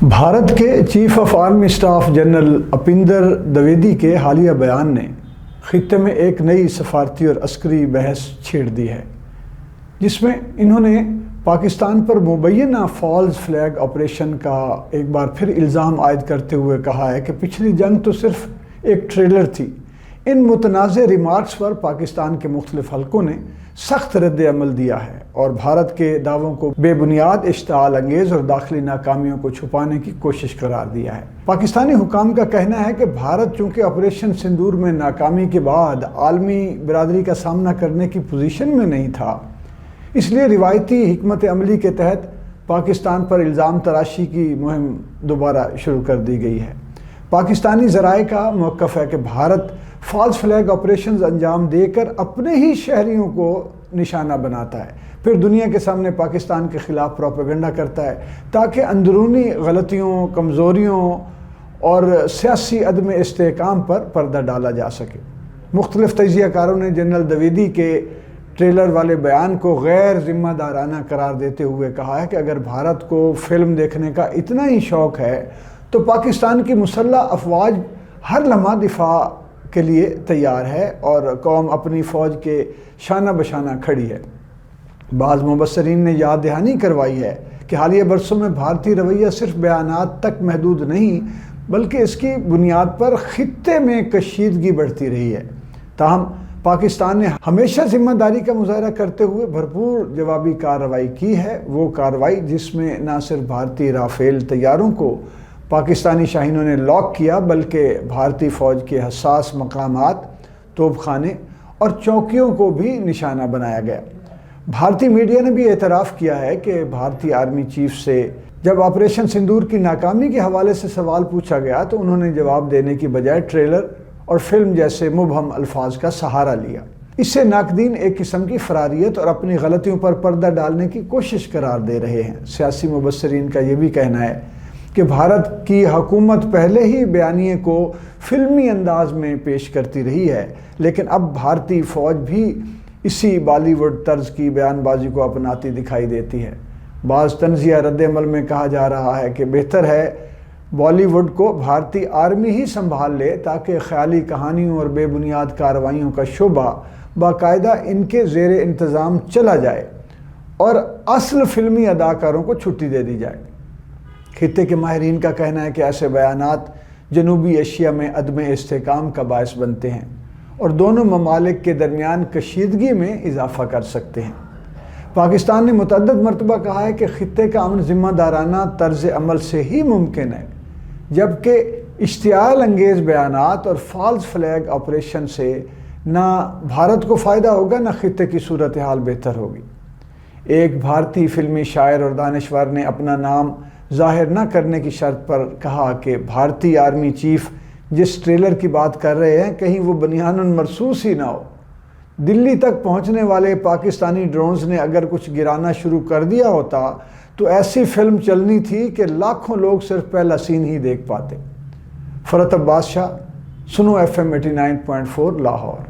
بھارت کے chief of army staff general Upendra Dwivedi کے حالیہ بیان نے خطے میں ایک نئی سفارتی اور عسکری بحث چھیڑ دی ہے، جس میں انہوں نے پاکستان پر مبینہ فالز فلیگ آپریشن کا ایک بار پھر الزام عائد کرتے ہوئے کہا ہے کہ پچھلی جنگ تو صرف ایک ٹریلر تھی۔ ان متنازع ریمارکس پر پاکستان کے مختلف حلقوں نے سخت رد عمل دیا ہے اور بھارت کے دعووں کو بے بنیاد، اشتعال انگیز اور داخلی ناکامیوں کو چھپانے کی کوشش قرار دیا ہے۔ پاکستانی حکام کا کہنا ہے کہ بھارت چونکہ آپریشن سندور میں ناکامی کے بعد عالمی برادری کا سامنا کرنے کی پوزیشن میں نہیں تھا، اس لیے روایتی حکمت عملی کے تحت پاکستان پر الزام تراشی کی مہم دوبارہ شروع کر دی گئی ہے۔ پاکستانی ذرائع کا موقف ہے کہ بھارت فالز فلیگ آپریشنز انجام دے کر اپنے ہی شہریوں کو نشانہ بناتا ہے، پھر دنیا کے سامنے پاکستان کے خلاف پروپیگنڈا کرتا ہے تاکہ اندرونی غلطیوں، کمزوریوں اور سیاسی عدم استحکام پر پردہ ڈالا جا سکے۔ مختلف تجزیہ کاروں نے جنرل دویدی کے ٹریلر والے بیان کو غیر ذمہ دارانہ قرار دیتے ہوئے کہا ہے کہ اگر بھارت کو فلم دیکھنے کا اتنا ہی شوق ہے تو پاکستان کی مسلح افواج ہر لمحہ دفاع کے لیے تیار ہے اور قوم اپنی فوج کے شانہ بشانہ کھڑی ہے۔ بعض مبصرین نے یاد دہانی کروائی ہے کہ حالیہ برسوں میں بھارتی رویہ صرف بیانات تک محدود نہیں بلکہ اس کی بنیاد پر خطے میں کشیدگی بڑھتی رہی ہے۔ تاہم پاکستان نے ہمیشہ ذمہ داری کا مظاہرہ کرتے ہوئے بھرپور جوابی کارروائی کی ہے، وہ کارروائی جس میں نہ صرف بھارتی رافیل طیاروں کو پاکستانی شاہینوں نے لاک کیا بلکہ بھارتی فوج کے حساس مقامات، توپ خانے اور چوکیوں کو بھی نشانہ بنایا گیا۔ بھارتی میڈیا نے بھی اعتراف کیا ہے کہ بھارتی آرمی چیف سے جب آپریشن سندور کی ناکامی کے حوالے سے سوال پوچھا گیا تو انہوں نے جواب دینے کی بجائے ٹریلر اور فلم جیسے مبہم الفاظ کا سہارا لیا۔ اس سے ناقدین ایک قسم کی فراریت اور اپنی غلطیوں پر پردہ ڈالنے کی کوشش قرار دے رہے ہیں۔ سیاسی مبصرین کا یہ بھی کہنا ہے کہ بھارت کی حکومت پہلے ہی بیانیے کو فلمی انداز میں پیش کرتی رہی ہے، لیکن اب بھارتی فوج بھی اسی بالی ووڈ طرز کی بیان بازی کو اپناتی دکھائی دیتی ہے۔ بعض تنزیہ رد عمل میں کہا جا رہا ہے کہ بہتر ہے بالی ووڈ کو بھارتی آرمی ہی سنبھال لے تاکہ خیالی کہانیوں اور بے بنیاد کارروائیوں کا شعبہ باقاعدہ ان کے زیر انتظام چلا جائے اور اصل فلمی اداکاروں کو چھٹی دے دی جائے۔ خطے کے ماہرین کا کہنا ہے کہ ایسے بیانات جنوبی ایشیا میں عدم استحکام کا باعث بنتے ہیں اور دونوں ممالک کے درمیان کشیدگی میں اضافہ کر سکتے ہیں۔ پاکستان نے متعدد مرتبہ کہا ہے کہ خطے کا امن ذمہ دارانہ طرز عمل سے ہی ممکن ہے، جبکہ اشتعال انگیز بیانات اور فالز فلیگ آپریشن سے نہ بھارت کو فائدہ ہوگا نہ خطے کی صورتحال بہتر ہوگی۔ ایک بھارتی فلمی شاعر اور دانشور نے اپنا نام ظاہر نہ کرنے کی شرط پر کہا کہ بھارتی آرمی چیف جس ٹریلر کی بات کر رہے ہیں کہیں وہ بنیاناً مرصوص ہی نہ ہو۔ دلی تک پہنچنے والے پاکستانی ڈرونز نے اگر کچھ گرانا شروع کر دیا ہوتا تو ایسی فلم چلنی تھی کہ لاکھوں لوگ صرف پہلا سین ہی دیکھ پاتے۔ فرت عباس شاہ، سنو FM 89.4 لاہور۔